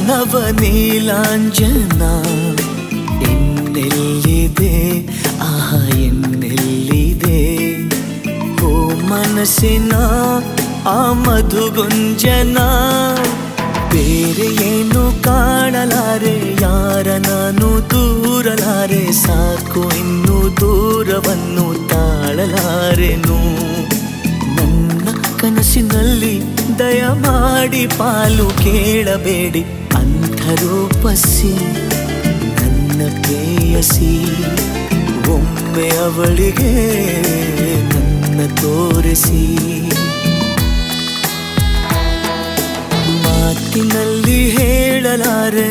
ನವನೀಲಾಂಜನ ಇನ್ನೆಲ್ಲಿದೆ ಆಹ ಇನ್ನೆಲ್ಲಿದೆ ಓ ಮನಸ್ಸಿನ ಆ ಮಧುಗುಂಜನ ಬೇರೆ ಏನು ಕಾಣಲಾರೆ ಯಾರ ನಾನು ದೂರಲಾರೆ ಸಾಕು ಇನ್ನು ದೂರವನ್ನು ತಾಳಲಾರೆನು ನನ್ನ ಕನಸಿನಲ್ಲಿ ದಯಮಾಡಿ ಪಾಲು ಕೇಳಬೇಡಿ ಅಂಧರೂಪಸಿ ನನ್ನ ಪ್ರೇಯಸಿ ಒಮ್ಮೆ ಅವಳಿಗೆ ನನ್ನ ತೋರಿಸಿ ಮಾತಿನಲ್ಲಿ ಹೇಳಲಾರೆ